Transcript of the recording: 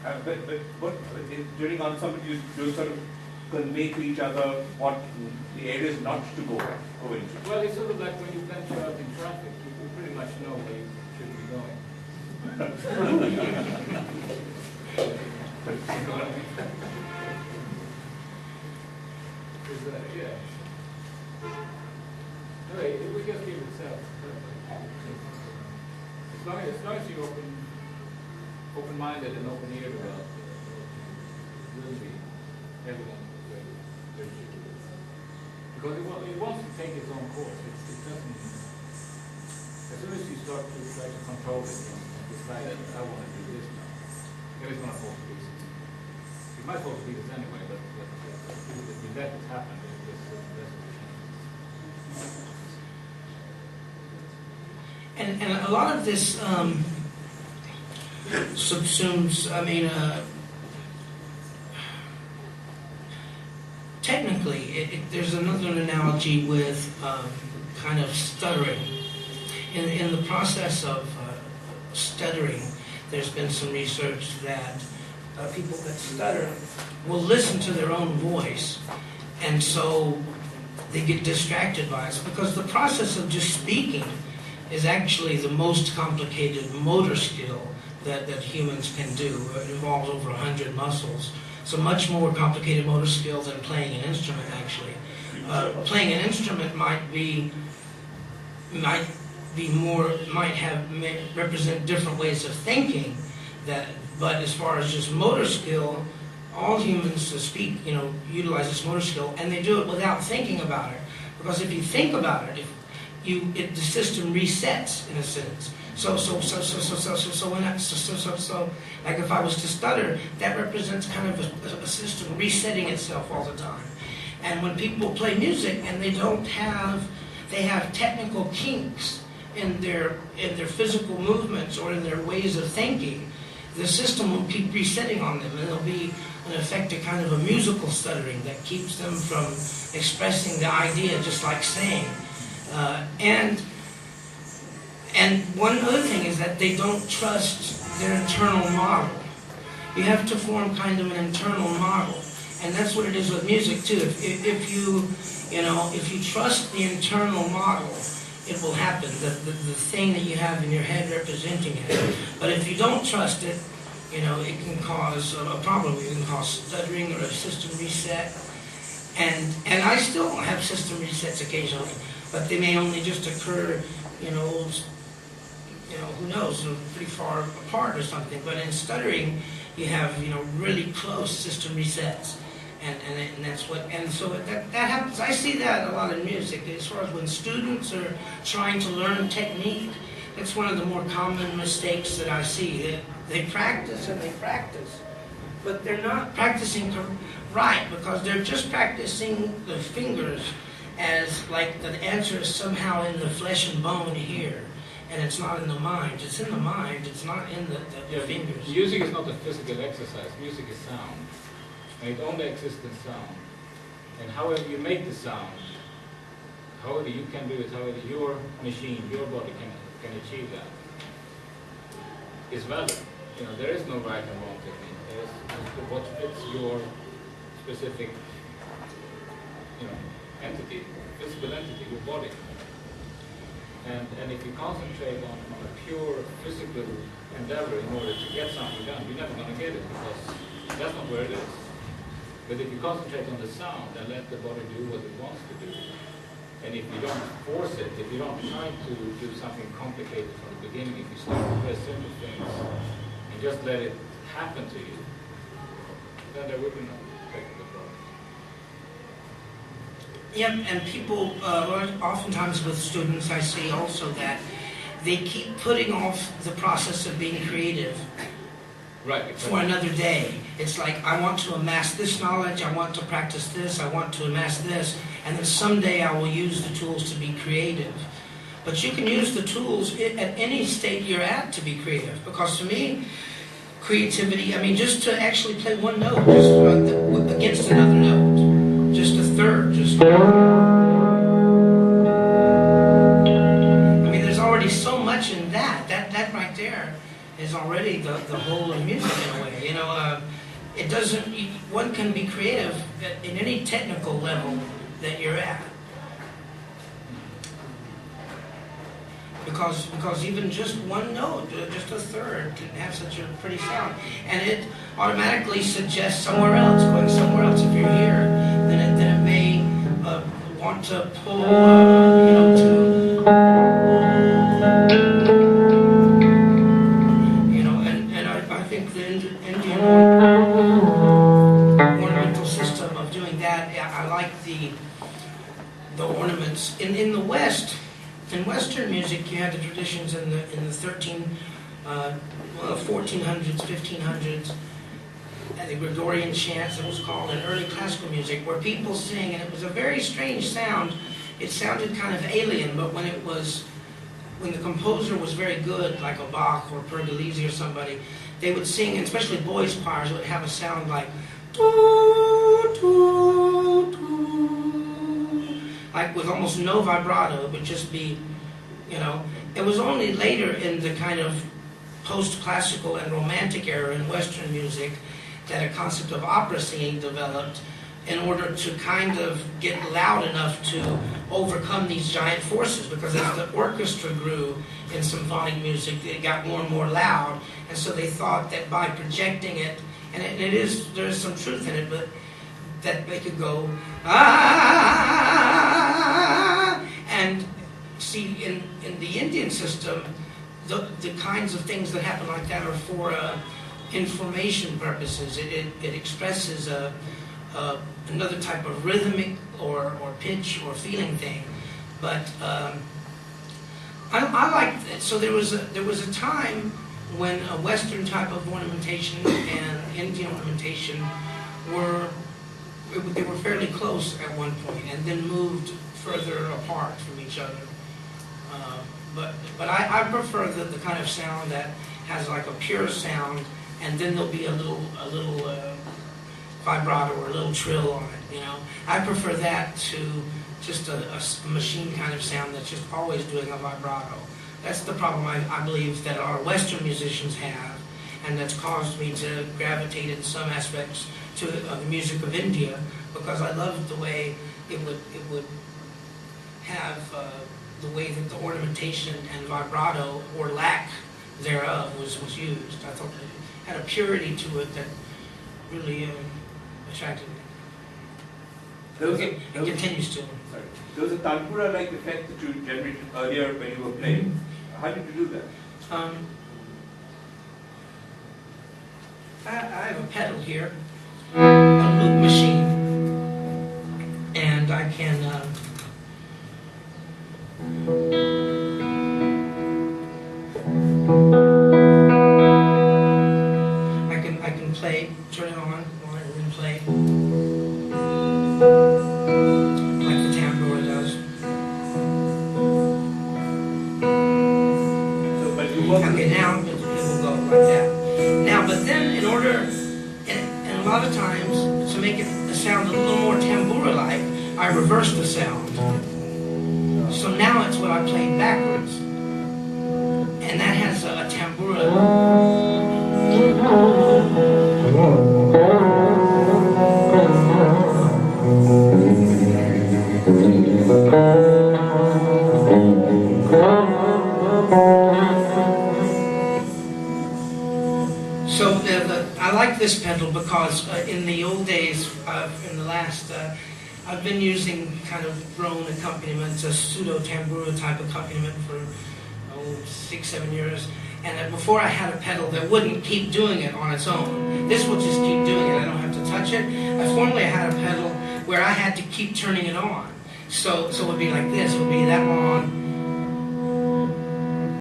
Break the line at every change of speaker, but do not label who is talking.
But during ensemble, you sort of convey to each other what the areas not to go into.
Well, it's sort of like when you venture out in traffic, you pretty much know where you should be going. Yeah. Anyway, it will just give itself. As long as you're open-minded and open-eared about it, will be everyone will be. Because it wants to take its own course. It doesn't. As soon as you start to try to control it and decide that I want to do this now, then it's going to fall to pieces. It might fall to pieces anyway, but if you let it happen, it's
And a lot of this subsumes, technically, there's another analogy with kind of stuttering. In the process of stuttering, there's been some research that people that stutter will listen to their own voice, and so they get distracted by it. Because the process of just speaking is actually the most complicated motor skill that humans can do. It involves over 100 muscles. So much more complicated motor skill than playing an instrument, actually. Playing an instrument might represent different ways of thinking, but as far as just motor skill, all humans to speak, utilize this motor skill, and they do it without thinking about it. Because if you think about it, the system resets in a sense. So like if I was to stutter, that represents kind of a system resetting itself all the time. And when people play music and they have technical kinks in their physical movements or in their ways of thinking, the system will keep resetting on them, and there'll be in effect a kind of a musical stuttering that keeps them from expressing the idea, just like saying. And one other thing is that they don't trust their internal model. You have to form kind of an internal model, and that's what it is with music too. If you trust the internal model, it will happen. The thing that you have in your head representing it. But if you don't trust it, it can cause a problem. It can cause stuttering or a system reset. And I still have system resets occasionally, but they may only just occur, who knows, pretty far apart or something. But in stuttering, you have, really close system resets. And that's what, and so that happens. I see that a lot in music. As far as when students are trying to learn technique, that's one of the more common mistakes that I see. They practice and they practice, but they're not practicing right, because they're just practicing the fingers as like the answer is somehow in the flesh and bone here, and it's not in the mind. It's in the mind, it's not in the fingers.
Music is not a physical exercise. Music is sound. And it only exists in sound. And however you make the sound, however you can do it, however your machine, your body can achieve that, is valid. There is no right and wrong technique. There is what fits your specific, entity, physical entity, your body. And if you concentrate on a pure physical endeavor in order to get something done, you're never going to get it, because that's not where it is. But if you concentrate on the sound and let the body do what it wants to do, and if you don't force it, if you don't try to do something complicated from the beginning, if you start with very simple things and just let it happen to you, then there will be no technical problem.
Yep, and people, oftentimes with students, I see also that they keep putting off the process of being creative.
Right.
For another day. It's like, I want to amass this knowledge, I want to practice this, I want to amass this, and then someday I will use the tools to be creative. But you can use the tools at any state you're at to be creative. Because to me, creativity, just to actually play one note, just against another note, just a third, there's already so much in that right there is already the whole of music in a way. You know, it doesn't. One can be creative in any technical level that you're at. Because even just one note, just a third, can have such a pretty sound, and it automatically suggests somewhere else, going somewhere else. If you're here, then it may want to pull, you know, and I think the Indian ornamental system of doing that. I like the ornaments in the West. In Western music, you had the traditions in the 1400s, 1500s, the Gregorian chants, it was called, and early classical music, where people sing, and it was a very strange sound. It sounded kind of alien, but when the composer was very good, like a Bach or Pergolesi or somebody, they would sing, and especially boys' choirs would have a sound like doo, doo, doo, like with almost no vibrato. It would just be, you know. It was only later in the kind of post-classical and romantic era in Western music that a concept of opera singing developed in order to kind of get loud enough to overcome these giant forces, because as the orchestra grew in symphonic music, it got more and more loud, and so they thought that by projecting it, and there's some truth in it, but that they could go, ah, and see, in the Indian system, the kinds of things that happen like that are for information purposes. It expresses another type of rhythmic or pitch or feeling thing. But I like it. So there was a time when a Western type of ornamentation and Indian ornamentation they were fairly close at one point, and then moved further apart from each other. But I prefer the kind of sound that has like a pure sound, and then there'll be a little vibrato or a little trill on it. You know, I prefer that to just a machine kind of sound that's just always doing a vibrato. That's the problem I believe that our Western musicians have, and that's caused me to gravitate in some aspects to the music of India, because I loved the way it would have the way that the ornamentation and vibrato, or lack thereof, was used. I thought it had a purity to it that really attracted me. It continues to.
Sorry. There was a tanpura-like effect that you generated earlier when you were playing. How did you do that? I
have a pedal here, a loop machine, and I can play, turn it on, and then play, like the tambura does.
So, but you work.
Okay, now it will go like that. Now, but then in order, and a lot of times, to make it sound a little more tambura-like, I reverse the sound. So now it's what I played backwards. And that has a tambura. So I like this pedal because in the old days, in the last, I've been using kind of drone accompaniments, a pseudo-tambura type accompaniment for 6-7 years. And before I had a pedal that wouldn't keep doing it on its own. This will just keep doing it. I don't have to touch it. Formerly I had a pedal where I had to keep turning it on. So it would be like this. It would be that on,